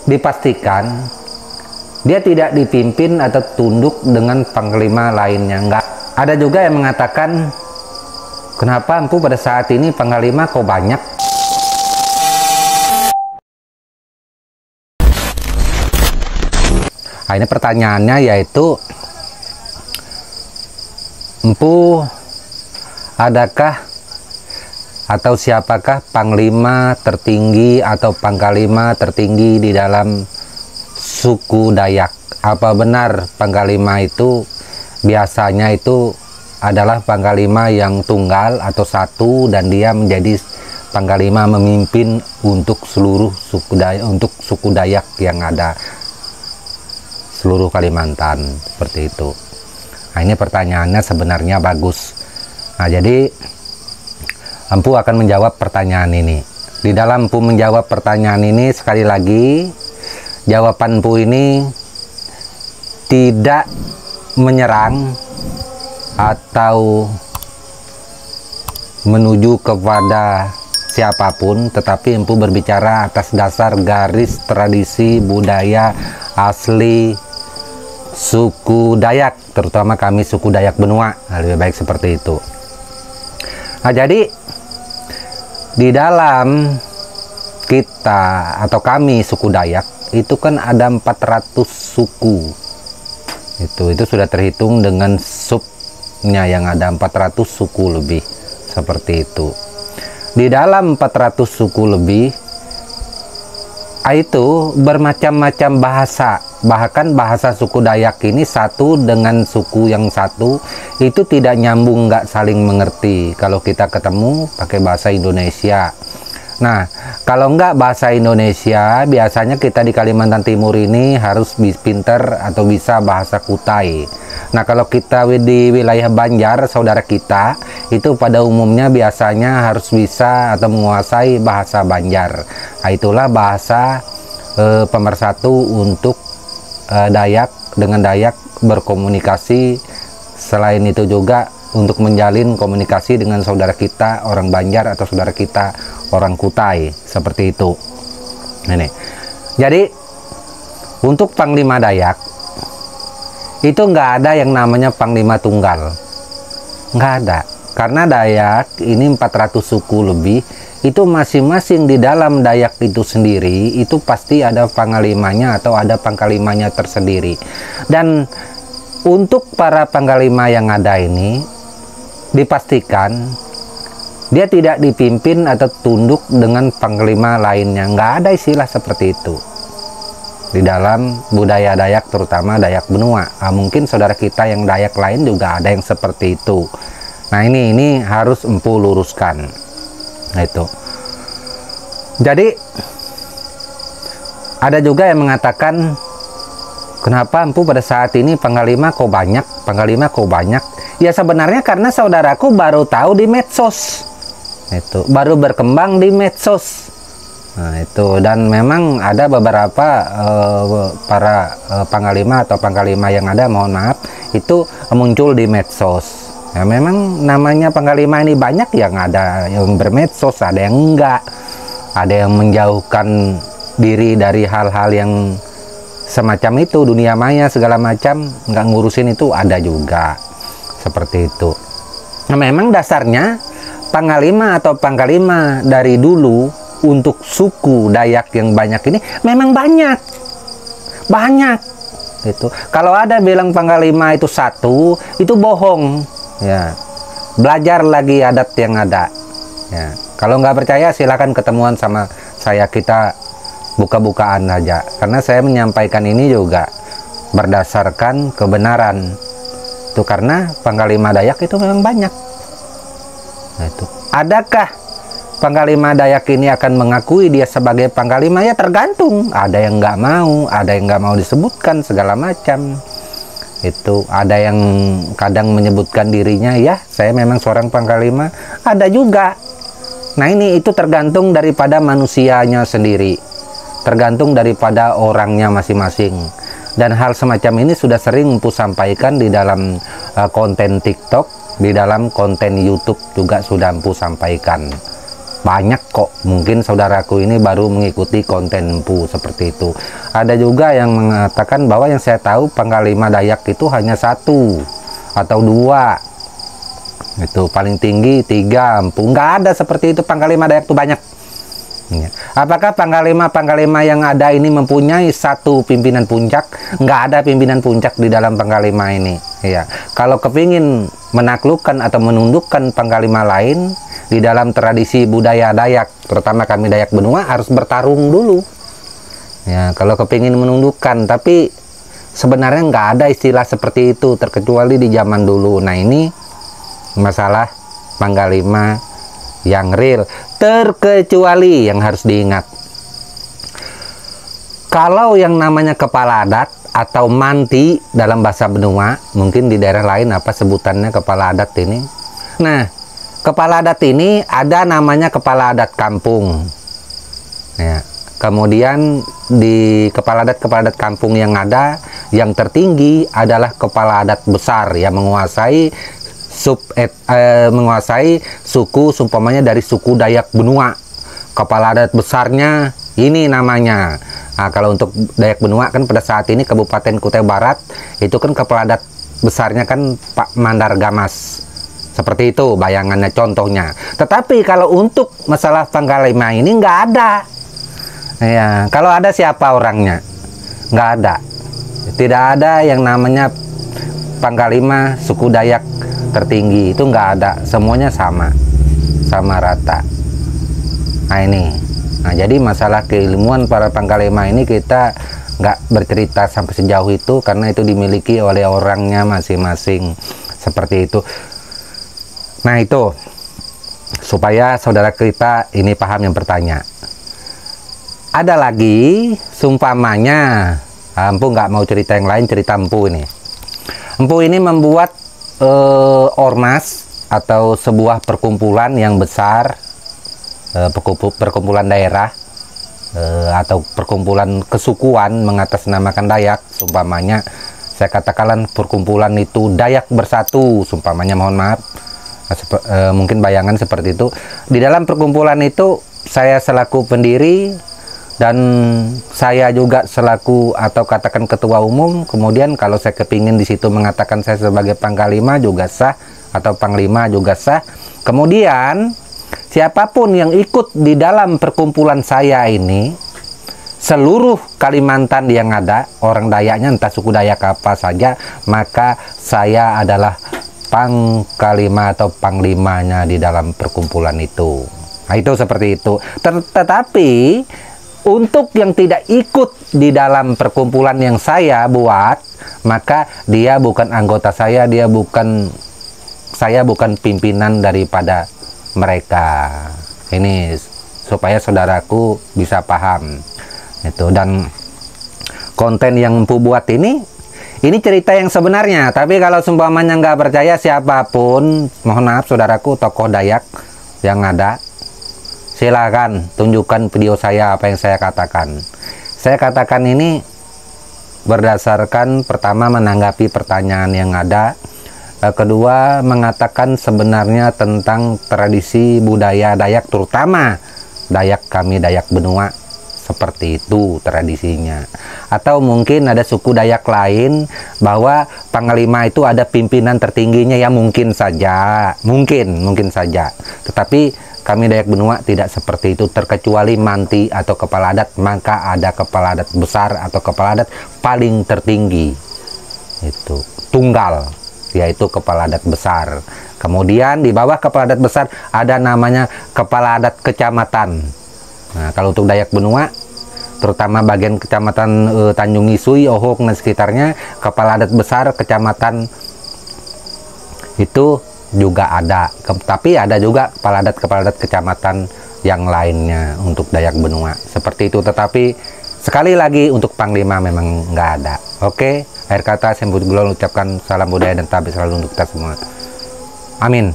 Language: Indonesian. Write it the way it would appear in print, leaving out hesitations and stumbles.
dipastikan dia tidak dipimpin atau tunduk dengan panglima lainnya. Enggak. Ada juga yang mengatakan, kenapa empu pada saat ini panglima kok banyak? Nah, ini pertanyaannya yaitu, empu adakah atau siapakah panglima tertinggi atau panglima tertinggi di dalam suku Dayak? Apa benar panglima itu biasanya itu adalah panglima yang tunggal atau satu dan dia menjadi panglima memimpin untuk seluruh suku Dayak, untuk suku Dayak yang ada seluruh Kalimantan, seperti itu. Nah, ini pertanyaannya sebenarnya bagus. Nah, jadi empu akan menjawab pertanyaan ini. Di dalam empu menjawab pertanyaan ini, sekali lagi jawaban empu ini tidak menyerang atau menuju kepada siapapun, tetapi empu berbicara atas dasar garis tradisi budaya asli suku Dayak, terutama kami suku Dayak Benua. Nah, lebih baik seperti itu. Nah, jadi di dalam kita atau kami suku Dayak itu kan ada 400 suku. Itu sudah terhitung dengan subnya yang ada 400 suku lebih, seperti itu. Di dalam 400 suku lebih itu bermacam-macam bahasa. Bahkan bahasa suku Dayak ini satu dengan suku yang satu itu tidak nyambung, nggak saling mengerti. Kalau kita ketemu pakai bahasa Indonesia. Nah, kalau nggak bahasa Indonesia, biasanya kita di Kalimantan Timur ini harus pinter atau bisa bahasa Kutai. Nah, kalau kita di wilayah Banjar, saudara kita, itu pada umumnya biasanya harus bisa atau menguasai bahasa Banjar. Nah, itulah bahasa pemersatu untuk Dayak dengan Dayak berkomunikasi. Selain itu juga untuk menjalin komunikasi dengan saudara kita orang Banjar atau saudara kita orang Kutai, seperti itu. Ini. Jadi untuk panglima Dayak itu nggak ada yang namanya panglima tunggal, nggak ada, karena Dayak ini 400 suku lebih. Itu masing-masing di dalam Dayak itu sendiri itu pasti ada panglimanya atau ada panglimanya tersendiri. Dan untuk para panglima yang ada ini dipastikan dia tidak dipimpin atau tunduk dengan panglima lainnya. Nggak ada istilah seperti itu di dalam budaya Dayak, terutama Dayak Benua. Nah, mungkin saudara kita yang Dayak lain juga ada yang seperti itu. Nah, ini harus empu luruskan. Nah, itu. Jadi ada juga yang mengatakan, kenapa empu pada saat ini panglima kok banyak, panglima kok banyak? Ya sebenarnya karena saudaraku baru tahu di medsos. Itu baru berkembang di medsos. Nah, itu, dan memang ada beberapa para panglima atau panglima yang ada, mohon maaf, itu muncul di medsos. Ya, memang namanya panglima ini banyak, yang ada yang bermedsos, ada yang enggak, ada yang menjauhkan diri dari hal-hal yang semacam itu, dunia maya segala macam, nggak ngurusin itu, ada juga seperti itu. Nah, memang dasarnya panglima atau panglima dari dulu untuk suku Dayak yang banyak ini memang banyak itu. Kalau ada bilang panglima itu satu, itu bohong ya. Belajar lagi adat yang ada ya. Kalau nggak percaya silakan ketemuan sama saya, kita buka-bukaan aja, karena saya menyampaikan ini juga berdasarkan kebenaran itu, karena panglima Dayak itu memang banyak. Nah, itu adakah panglima Dayak ini akan mengakui dia sebagai panglima? Ya tergantung, ada yang nggak mau, ada yang nggak mau disebutkan segala macam. Itu ada yang kadang menyebutkan dirinya, ya saya memang seorang panglima, ada juga. Nah, itu tergantung daripada manusianya sendiri, tergantung daripada orangnya masing-masing. Dan hal semacam ini sudah sering empu sampaikan di dalam konten TikTok, di dalam konten YouTube juga sudah empu sampaikan. banyak kok. Mungkin saudaraku ini baru mengikuti konten Empu seperti itu. Ada juga yang mengatakan bahwa yang saya tahu Panglima Dayak itu hanya 1 atau 2, itu paling tinggi 3 Empu. Nggak ada seperti itu, Panglima Dayak itu banyak. Apakah Panglima yang ada ini mempunyai 1 pimpinan puncak? Nggak ada pimpinan puncak di dalam Panglima ini. Ya, kalau kepingin menaklukkan atau menundukkan Panglima lain di dalam tradisi budaya Dayak, terutama kami Dayak Benua, harus bertarung dulu. Ya, kalau kepingin menundukkan, tapi sebenarnya nggak ada istilah seperti itu, terkecuali di zaman dulu. Nah, ini masalah Panglima yang real, terkecuali yang harus diingat, kalau yang namanya kepala adat atau manti dalam bahasa Benua, mungkin di daerah lain apa sebutannya kepala adat ini. Nah, kepala adat ini ada namanya kepala adat kampung. Ya, kemudian di kepala adat kampung yang ada, yang tertinggi adalah kepala adat besar yang menguasai menguasai suku, umpamanya dari suku Dayak Benua. Kepala adat besarnya ini namanya. Nah, kalau untuk Dayak Benua kan pada saat ini Kabupaten Kutai Barat itu kan kepala adat besarnya kan Pak Mandar Gamas. Seperti itu bayangannya, contohnya. Tetapi kalau untuk masalah Panglima ini nggak ada. Ya, kalau ada siapa orangnya? Nggak ada. Tidak ada yang namanya Panglima suku Dayak tertinggi, itu nggak ada. Semuanya sama rata. Nah ini, nah jadi masalah keilmuan para Panglima ini kita nggak bercerita sampai sejauh itu, karena itu dimiliki oleh orangnya masing-masing, seperti itu. Nah itu, supaya saudara kita ini paham yang bertanya. Ada lagi, sumpamanya, Empu nggak mau cerita yang lain, cerita Empu ini. Empu ini membuat ormas atau sebuah perkumpulan yang besar, perkumpulan daerah atau perkumpulan kesukuan mengatasnamakan Dayak, sumpamanya saya katakan perkumpulan itu Dayak Bersatu, sumpamanya, mohon maaf, mungkin bayangan seperti itu. Di dalam perkumpulan itu saya selaku pendiri dan saya juga selaku atau katakan ketua umum. Kemudian kalau saya kepingin di situ mengatakan saya sebagai Panglima juga sah, atau Panglima juga sah. Kemudian siapapun yang ikut di dalam perkumpulan saya ini, seluruh Kalimantan yang ada, orang Dayaknya entah suku Dayak apa saja, maka saya adalah Panglima atau Panglimanya di dalam perkumpulan itu. Nah itu seperti itu. Tetapi untuk yang tidak ikut di dalam perkumpulan yang saya buat, maka dia bukan anggota saya, saya bukan pimpinan daripada mereka. Ini supaya saudaraku bisa paham itu. Dan konten yang Empu buat ini cerita yang sebenarnya. Tapi kalau seumpamanya nggak percaya, siapapun, mohon maaf saudaraku, tokoh Dayak yang ada, silakan tunjukkan video saya apa yang saya katakan. Saya katakan ini berdasarkan pertama menanggapi pertanyaan yang ada, kedua mengatakan sebenarnya tentang tradisi budaya Dayak, terutama Dayak kami Dayak Benua, seperti itu tradisinya. Atau mungkin ada suku Dayak lain bahwa Panglima itu ada pimpinan tertingginya, ya mungkin saja, mungkin saja. Tetapi kami Dayak Benua tidak seperti itu, terkecuali manti atau kepala adat, maka ada kepala adat besar atau kepala adat paling tertinggi, itu tunggal, yaitu kepala adat besar. Kemudian di bawah kepala adat besar ada namanya kepala adat kecamatan. Nah, kalau untuk Dayak Benua, terutama bagian kecamatan Tanjung Isui, Ohok dan sekitarnya, kepala adat besar kecamatan itu juga ada. Tapi ada juga kepala adat kecamatan yang lainnya untuk Dayak Benua, seperti itu. Tetapi sekali lagi untuk Panglima memang nggak ada. Oke, akhir kata saya ucapkan salam budaya dan tabis selalu untuk kita semua. Amin.